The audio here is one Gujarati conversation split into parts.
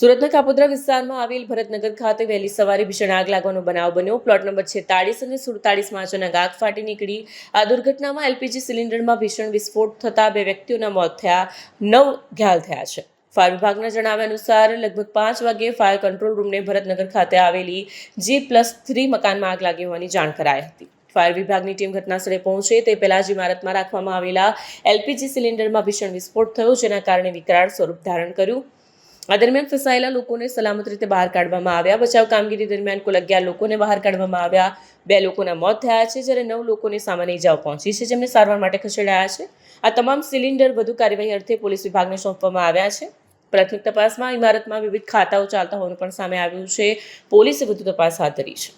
સુરતના કાપોદ્રા વિસ્તારમાં આવેલ ભરતનગર ખાતે વહેલી સવારે ભીષણ આગ લાગવાનો બનાવ બન્યો। પ્લોટ નંબર 46 અને 47માં અચાનક આગ ફાટી નીકળી। આ દુર્ઘટનામાં એલપીજી સિલિન્ડરમાં ભીષણ વિસ્ફોટ થતાં 2 વ્યક્તિઓના મોત થયા, 9 ઘાયલ થયા છે। ફાયર વિભાગના જણાવ્યા અનુસાર લગભગ 5 વાગ્યે ફાયર કંટ્રોલ રૂમને ભરતનગર ખાતે આવેલી G+3 મકાનમાં આગ લાગી હોવાની જાણ કરાઈ હતી। ફાયર વિભાગની ટીમ ઘટનાસ્થળે પહોંચે તે પહેલા જ ઇમારતમાં રાખવામાં આવેલા એલપીજી સિલિન્ડરમાં ભીષણ વિસ્ફોટ થયો, જેના કારણે વિકરાળ સ્વરૂપ ધારણ કર્યું। આ દરમિયાન ફસાયેલા લોકોને સલામત રીતે બહાર કાઢવામાં આવ્યા। બચાવ કામગીરી દરમિયાન કુલ 11 લોકોને બહાર કાઢવામાં આવ્યા। 2 લોકોના મોત થયા છે, જ્યારે 9 લોકોને સામાન્ય ઇજાઓ પહોંચી છે, જેમને સારવાર માટે ખસેડાયા છે। આ તમામ સિલિન્ડર વધુ કાર્યવાહી અર્થે પોલીસ વિભાગને સોંપવામાં આવ્યા છે। પ્રાથમિક તપાસમાં ઇમારતમાં વિવિધ ખાતાઓ ચાલતા હોવાનું પણ સામે આવ્યું છે। પોલીસે વધુ તપાસ હાથ ધરી છે।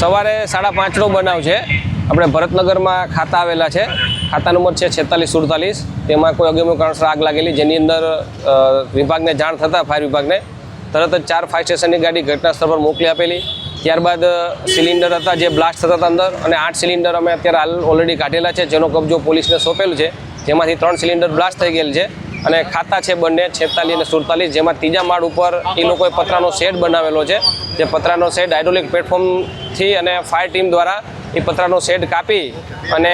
સવારે 5:30નો બનાવ છે। આપણે ભરતનગરમાં ખાતા આવેલા છે। ખાતા નંબર છે 46-47। તેમાં કોઈ અગમ્ય કારણસર આગ લાગેલી, જેની અંદર વિભાગને જાણ થતાં ફાયર વિભાગને તરત જ 4 ફાયર સ્ટેશનની ગાડી ઘટના સ્થળ પર મોકલી આપેલી। ત્યારબાદ સિલિન્ડર હતા જે બ્લાસ્ટ થતા હતા અંદર, અને 8 સિલિન્ડર અમે અત્યારે હાલ ઓલરેડી કાઢેલા છે, જેનો કબજો પોલીસને સોંપેલું છે, જેમાંથી 3 સિલિન્ડર બ્લાસ્ટ થઈ ગયેલ છે। અને ખાતા છે બંને 46 અને 47, જેમાં ત્રીજા માળ ઉપર એ લોકોએ પતરાનો શેડ બનાવેલો છે। જે પતરાનો શેડ હાઇડ્રોલિક પ્લેટફોર્મથી અને ફાયર ટીમ દ્વારા એ પતરાનો શેડ કાપી અને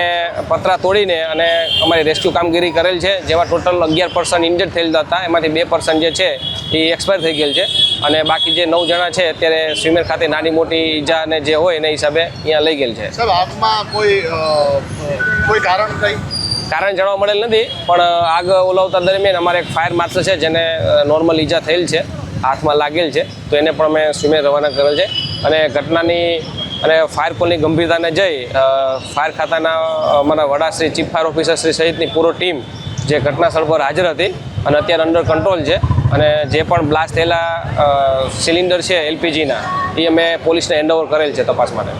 પતરા તોડીને અને અમારી રેસ્ક્યુ કામગીરી કરેલ છે, જેમાં ટોટલ 11 પર્સન ઇન્જર્ડ થયેલ હતા। એમાંથી 2 પર્સન જે છે એ એક્સપાયર થઈ ગયેલ છે, અને બાકી જે 9 જણા છે અત્યારે સ્વિમેર ખાતે નાની મોટી ઈજા અને જે હોય એના હિસાબે અહીંયા લઈ ગયેલ છે। સાહેબ, આગમાં કોઈ કારણ જાણવા મળેલ નથી, પણ આગ ઓલાવતા દરમિયાન અમારે એક ફાયર માર્શલ છે જેને નોર્મલ ઈજા થયેલ છે, હાથમાં લાગેલ છે, તો એને પણ અમે સ્વિમેર રવાના કરેલ છે। અને ઘટનાની અને ફાયર કોલની ગંભીરતાને જઈ ફાયર ખાતાના અમારા વડાશ્રી, ચીફ ફાયર ઓફિસર શ્રી સહિતની પૂરો ટીમ જે ઘટના સ્થળ પર હાજર હતી અને અત્યારે અંડર કંટ્રોલ છે। અને જે પણ બ્લાસ્ટ થયેલા સિલિન્ડર છે એલપીજીના, એ અમે પોલીસને હેન્ડઓવર કરેલ છે તપાસ માટે।